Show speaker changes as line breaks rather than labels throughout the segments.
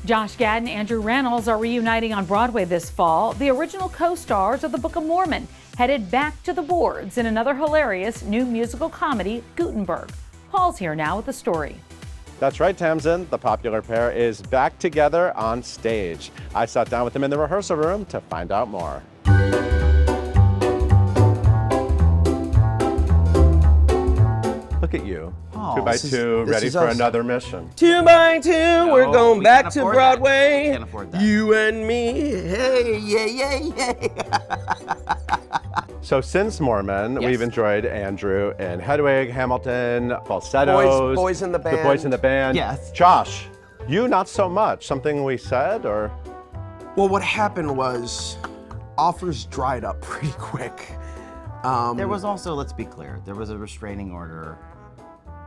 Josh Gad and Andrew Rannells are reuniting on Broadway this fall. The original co-stars of the Book of Mormon headed back to the boards in another hilarious new musical comedy, Gutenberg. Paul's here now with the story.
That's right, Tamsin. The popular pair is back together on stage. I sat down with them in the rehearsal room to find out more. Look at you.
Oh,
2x2, ready for another mission.
2x2, we're going back to Broadway.
Can't afford that.
You and me, hey, yeah.
So since Mormon, we've enjoyed Andrew in Hedwig, Hamilton, falsettos.
Boys in the Band.
The Boys in the Band.
Yes.
Josh, you not so much. Something we said, or?
Well, what happened was offers dried up pretty quick.
There was also, let's be clear, there was a restraining order.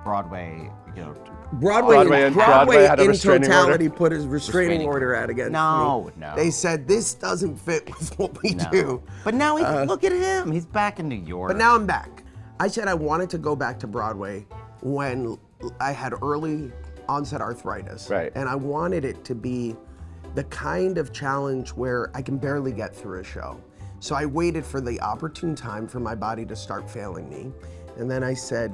Broadway,
Broadway
had a
in
restraining
totality
order?
put a restraining order out against me.
No.
They said this doesn't fit with what we do.
But now look at him. He's back in New York.
But now I'm back. I said I wanted to go back to Broadway when I had early onset arthritis.
Right.
And I wanted it to be the kind of challenge where I can barely get through a show. So I waited for the opportune time for my body to start failing me. And then I said,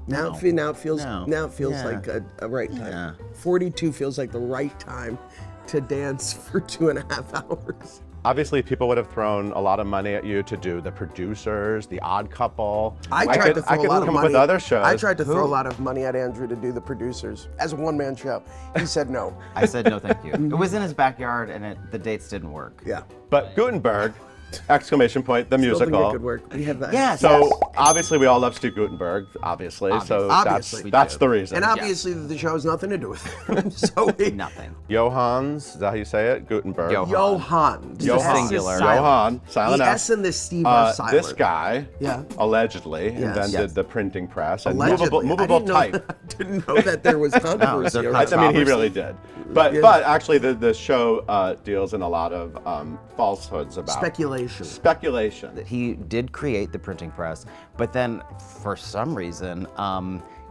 now it feels like a right time.
Yeah.
42 feels like the right time to dance for 2.5 hours.
Obviously, people would have thrown a lot of money at you to do The Producers, The Odd Couple.
I tried to throw a lot of
come
money.
up with other shows.
I tried to throw a lot of money at Andrew to do The Producers as a one-man show. He said no.
I said no, thank you. It was in his backyard, and the dates didn't work.
Yeah.
But Gutenberg, exclamation point, the
Still think
musical.
it could work. We have that.
Yes.
So obviously we all love Stu Gutenberg, obviously. So
Obviously.
that's the reason.
And obviously the show has nothing to do with it. So
Nothing.
Johans, is that how you say it? Gutenberg.
Johann.
Singular.
Johann, silent
The
S.
S and the Steve are silent.
This guy allegedly
Yes.
invented the printing press and
Allegedly.
movable
I
type.
didn't know that there was controversy
there
around
I mean, he
it.
really did. But actually the show deals in a lot of falsehoods about
Speculation.
speculation.
He did create the printing press, but then for some reason,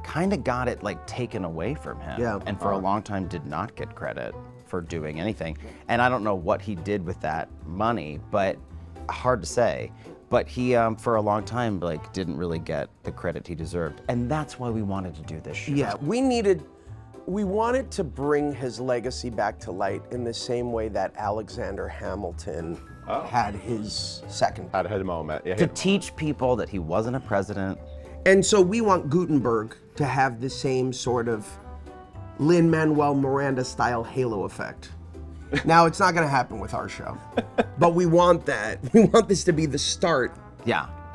kind of got it taken away from him.
Yeah.
And for a long time did not get credit for doing anything. And I don't know what he did with that money, but hard to say. But he, for a long time, didn't really get the credit he deserved. And that's why we wanted to do this show.
Yeah, we wanted to bring his legacy back to light in the same way that Alexander Hamilton had his second.
Had a moment. Yeah,
To teach people that he wasn't a president.
And so we want Gutenberg to have the same sort of Lin-Manuel Miranda style halo effect. Now, it's not going to happen with our show, but we want that. We want this to be the start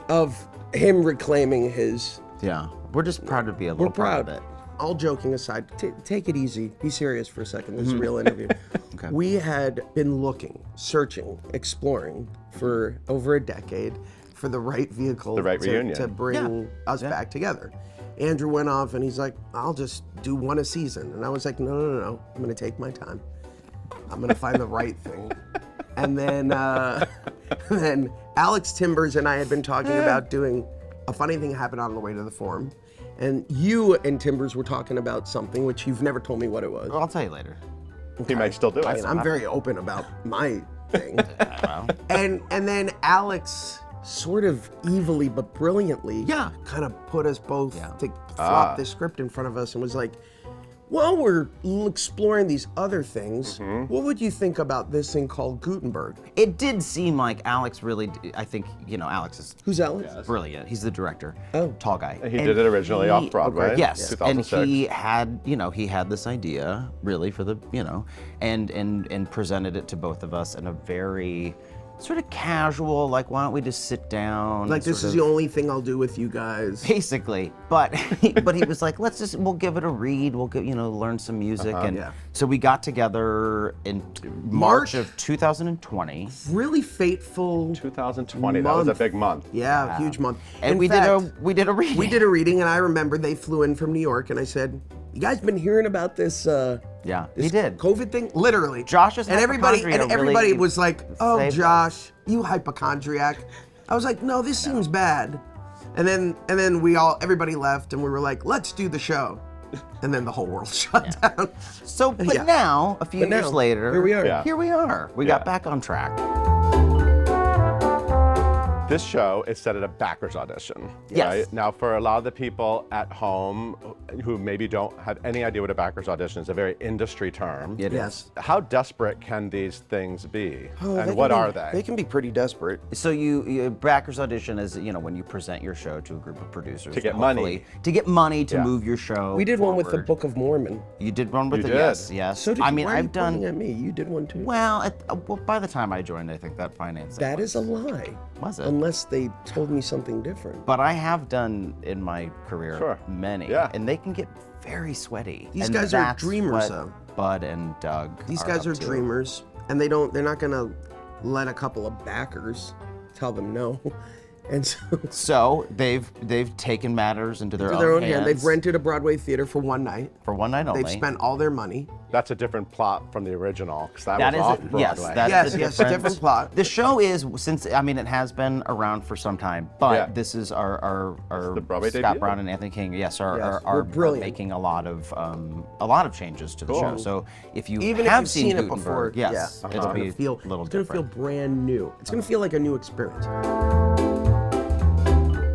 of him reclaiming his.
Yeah. We're just proud to be a little part of it.
All joking aside, take it easy. Be serious for a second. This is a real interview.
Okay.
We had been looking, searching, exploring for over a decade for the right vehicle
reunion.
to bring us back together. Andrew went off and he's like, I'll just do one a season. And I was like, no. I'm going to take my time. I'm going to find the right thing. And then Alex Timbers and I had been talking about doing a funny thing happened on the way to the Forum. And you and Timbers were talking about something which you've never told me what it was.
I'll tell you later.
He might still do it.
I mean, I'm very open about my thing.
Wow.
And then Alex sort of evilly but brilliantly kind of put us both to flop this script in front of us and was like, while we're exploring these other things, what would you think about this thing called Gutenberg?
It did seem like Alex really, I think, Alex is
Who's Alex?
brilliant. He's the director.
Oh.
Tall guy.
He did it originally off Broadway.
Yes,
2006.
and he had this idea really for the, and presented it to both of us in a very sort of casual, why don't we just sit down?
Like, this is the only thing I'll do with you guys.
Basically, but he was like, we'll give it a read. We'll learn some music, so we got together in March of 2020.
Really fateful.
2020. That was a big month.
Yeah, huge month.
And we did a reading.
We did a reading, and I remember they flew in from New York, and I said, "You guys been hearing about this?"
Yeah,
this
he did.
COVID thing, literally.
Josh's
and everybody
really
was like, "Oh,
saved
Josh, you hypochondriac." I was like, "No, this seems bad." And then everybody left, and we were like, "Let's do the show." and then the whole world shut down.
So, but now, a few years later,
here we are.
Yeah.
Here we are. We got back on track.
This show is set at a backers audition.
Yes.
Right? Now, for a lot of the people at home who maybe don't have any idea what a backers audition is, a very industry term.
It
Yes.
How desperate can these things be?
Oh,
and
they
what
can
are
be-
they?
They can be pretty desperate.
So you backers audition is, you know, when you present your show to a group of producers
To get
hopefully-
money.
to get money to
Yeah.
move your show.
We did one with the
forward.
Book of Mormon.
You did one with
You
the
did.
yes.
So did
I
you.
mean,
Why are you
I've done.
pointing at me. You did one too.
Well, by the time I joined, I think that financing.
That is a lie.
Was it?
Unless they told me something different.
But I have done in my career
Sure.
many,
Yeah.
and they can get very sweaty.
These
And
guys are
that's
dreamers,
what
though.
Bud and Doug.
These guys are
up to.
dreamers, and they're not gonna let a couple of backers tell them no. And so
So they've taken matters into their,
to their own hand,
hands
they've rented a Broadway theater for one night.
for one night only.
They've spent all their money.
That's a different plot from the original, because that
That
was
is
off
it.
Broadway.
Yes, that
Yes,
is a
yes,
different,
different plot.
The show is it has been around for some time, but
Yeah.
this is our
the Broadway
Scott
debut?
Brown and Anthony King. Yes,
Yes,
are
we're brilliant.
making a lot of changes to the
Cool.
show. So if you
Even if
have
you've seen it
Gutenberg,
before,
yes,
yeah,
it'll be
it's gonna
a little
it's gonna
different.
feel brand new. It's gonna feel like a new experience.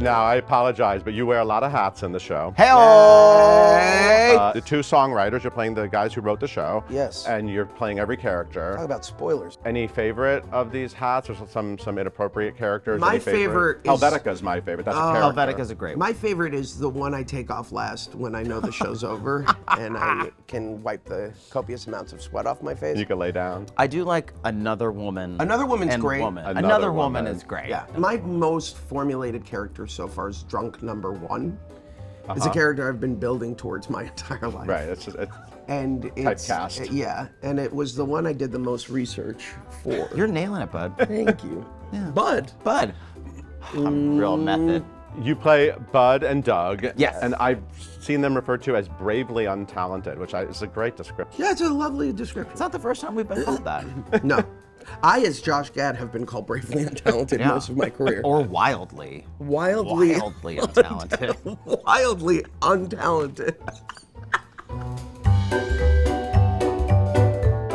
Now, I apologize, but you wear a lot of hats in the show.
Hey!
The two songwriters, you're playing the guys who wrote the show.
Yes.
And you're playing every character.
Talk about spoilers.
Any favorite of these hats, or some inappropriate characters?
My
Any
favorite is-
Helvetica's my favorite. That's a character.
Helvetica's a great one.
My favorite is the one I take off last when I know the show's over and I can wipe the copious amounts of sweat off my face.
You can lay down.
I do like Another Woman.
Another Woman's
and
great.
Woman.
Another
Another Woman
Woman.
is great.
Yeah, my most formulated character so far is Drunk Number One. It's a character I've been building towards my entire life.
Right. It's
And it's
Typecast.
yeah, and it was the one I did the most research for.
You're nailing it, Bud.
Thank you. Bud.
Bud. I'm real method.
you play Bud and Doug.
Yes.
And I've seen them referred to as bravely untalented, which is a great description.
Yeah, it's a lovely description.
It's not the first time we've been called that.
No. I, as Josh Gad, have been called bravely untalented
Yeah.
most of my career.
Or wildly.
Wildly
Untalented.
Wildly untalented.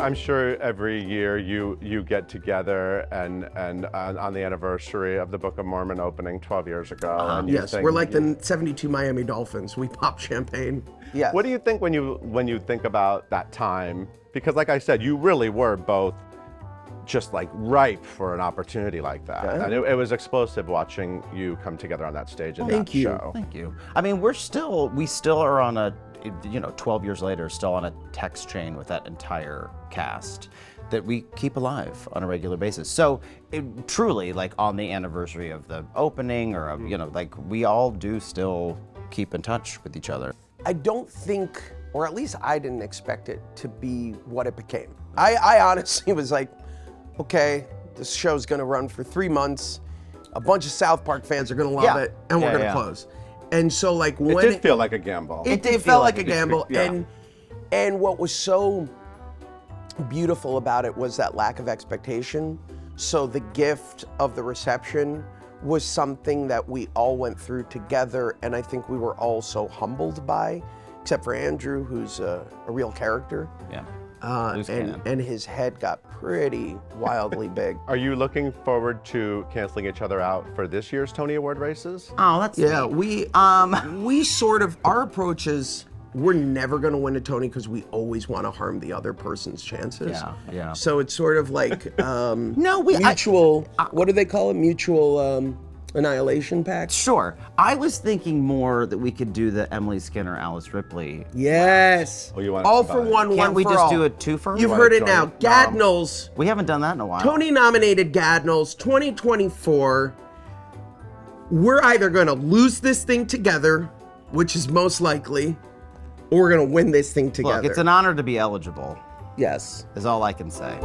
I'm sure every year you get together and on the anniversary of the Book of Mormon opening 12 years ago. And you
Yes,
think-
we're like the 72 Miami Dolphins. We pop champagne. Yeah.
What do you think when you think about that time? Because like I said, you really were both just like ripe for an opportunity like that.
Yeah.
And it was explosive watching you come together on that stage in
Thank
that
you.
show.
Thank you. I mean, we still are on a, 12 years later, still on a text chain with that entire cast that we keep alive on a regular basis. So truly, like on the anniversary of the opening or, like we all do still keep in touch with each other.
I don't think, or at least I didn't expect it to be what it became. I honestly was like, okay, this show's gonna run for 3 months. A bunch of South Park fans are gonna love
Yeah.
it, and we're
Yeah,
gonna
yeah.
close. And so like
It
when
did feel like a gamble.
it
did
felt
feel
like
like
a gamble,
yeah.
and what was so beautiful about it was that lack of expectation. So the gift of the reception was something that we all went through together, and I think we were all so humbled by, except for Andrew, who's a real character.
Yeah. Loose
And
cannon.
his head got pretty wildly big.
Are you looking forward to canceling each other out for this year's Tony Award races?
Oh, that's
Yeah,
sweet.
we sort of, our approach is we're never going to win a Tony because we always want to harm the other person's chances.
Yeah, yeah.
So it's sort of like
No,
mutual, what do they call it? Mutual annihilation pact?
Sure. I was thinking more that we could do the Emily Skinner, Alice Ripley.
Yes.
Oh, you want it
all for
combined.
one,
Can't
one
we
for
just
all.
do a twofer?
You've
wanna
heard it
join
now.
it?
Gadnells,
We haven't done that in a while.
Tony nominated Gadnells 2024. We're either going to lose this thing together, which is most likely, or we're going to win this thing together.
Look, it's an honor to be eligible,
yes.
is all I can say.